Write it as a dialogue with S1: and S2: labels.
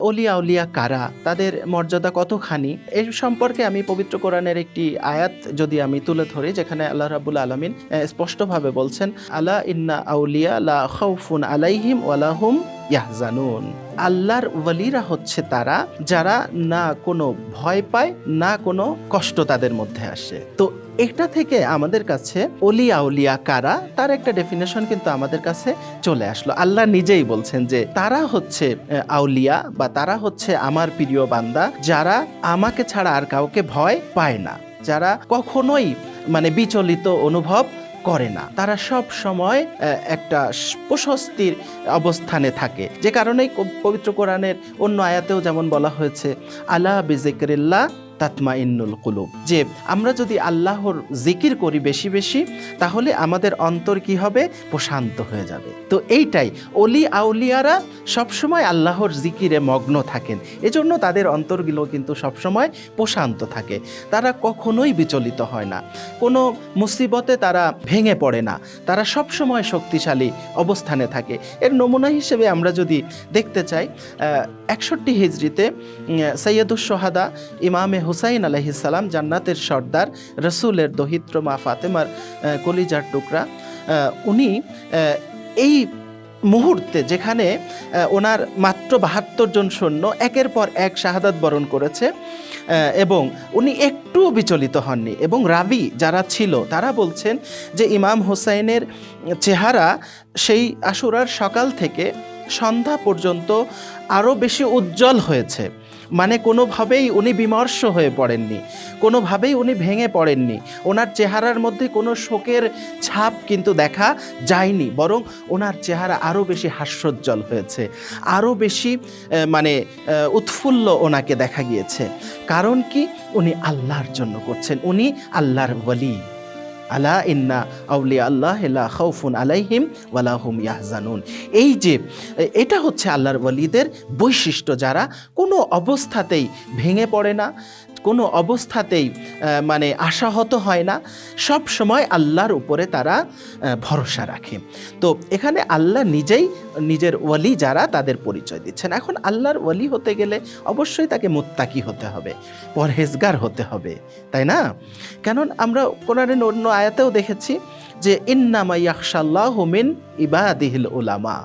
S1: অলিয়া উলিয়া কারা, তাদের মর্যাদা কতখানি, এর সম্পর্কে আমি পবিত্র কোরআনের একটি আয়াত যদি আমি তুলে ধরি, যেখানে আল্লাহ রাব্বুল আলামিন স্পষ্টভাবে বলছেন, আলা ইন্না আউলিয়া লা খাউফুন আলাইহিম ওয়ালা হুম ইয়াহজানুন। আল্লাহর ওয়ালিরা হচ্ছে তারা যারা না কোনো ভয় পায়, না কোনো কষ্ট তাদের মধ্যে আসে। তো এটা থেকে আমাদের কাছে অলি আউলিয়া কারা, তার একটা ডেফিনেশন কিন্তু আমাদের কাছে চলে আসলো। আল্লাহ নিজেই বলছেন যে তারা হচ্ছে আউলিয়া, বা তারা হচ্ছে আমার প্রিয় বান্দা, যারা আমাকে ছাড়া আর কাউকে ভয় পায় না, যারা কখনোই বিচলিত অনুভব করে না, তারা সব সময় একটা প্রশস্তির অবস্থানে থাকে। যে কারণেই পবিত্র কোরআনের অন্য আয়াতেও যেমন বলা হয়েছে, আলা বিযিকরিল্লাহ তাতমাইন্নুল কুলুব, যে আমরা যদি আল্লাহর জিকির করি বেশি বেশি, তাহলে আমাদের অন্তর কি হবে, প্রশান্ত হয়ে যাবে। তো এইটাই, অলি আউলিয়ারা সবসময় আল্লাহর জিকিরে মগ্ন থাকেন, এজন্য তাদের অন্তরগুলো কিন্তু সবসময় প্রশান্ত থাকে। তারা কখনোই বিচলিত হয় না, কোনো মুসিবতে তারা ভেঙে পড়ে না, তারা সবসময় শক্তিশালী অবস্থানে থাকে। এর নমুনা হিসেবে আমরা যদি দেখতে চাই, 61 হিজরিতে সৈয়দুস সোহাদা ইমামে হুসাইন আলাইহিস সালাম, জান্নাতের সর্দার, রসুলের দহিত্র মা ফাতেমার কলিজার টুকরা, উনি এই মুহূর্তে যেখানে ওনার মাত্র 72 জন সৈন্য একের পর এক শাহাদাত বরণ করেছে, এবং উনি একটু বিচলিত হননি, এবং রাবি যারা ছিল তারা বলছেন যে ইমাম হুসাইনের চেহারা সেই আশুরার সকাল থেকে সন্ধ্যা পর্যন্ত আরও বেশি উজ্জ্বল হয়েছে। কোনোভাবেই উনি বিমর্ষ হয়ে পড়েননি, কোনোভাবেই উনি ভেঙে পড়েননি, ওনার চেহারার মধ্যে কোনো শোকের ছাপ কিন্তু দেখা যায়নি, বরং ওনার চেহারা আরও বেশি হাস্যোজ্জ্বল হয়েছে, আরও বেশি উৎফুল্ল ওনাকে দেখা গিয়েছে। কারণ কি, উনি আল্লাহর জন্য করছেন, উনি আল্লাহর ওয়ালি। আলা ইন্না আউলিয়া আল্লাহ লা খাউফুন আলাইহিম ওয়ালা হুম ইয়াহজানুন। এই যে এটা হচ্ছে আল্লাহর ওয়ালিদের বৈশিষ্ট্য, যারা কোনো অবস্থাতেই ভেঙে পড়ে না, কোনো অবস্থাতেই আশাহত হয় না, সব সময় আল্লাহর উপরে তারা ভরসা রাখে। তো এখানে আল্লাহ নিজেই নিজের ওয়ালি যারা, তাদের পরিচয় দিচ্ছেন। এখন আল্লাহর ওয়ালি হতে গেলে অবশ্যই তাকে মুত্তাকি হতে হবে, পরহেজগার হতে হবে, তাই না? কারণ আমরা কোরআনের অন্য আয়াতেও দেখেছি যে ইন্নামা ইয়াখশাল্লাহু মিন ইবাদিহিল উলামা,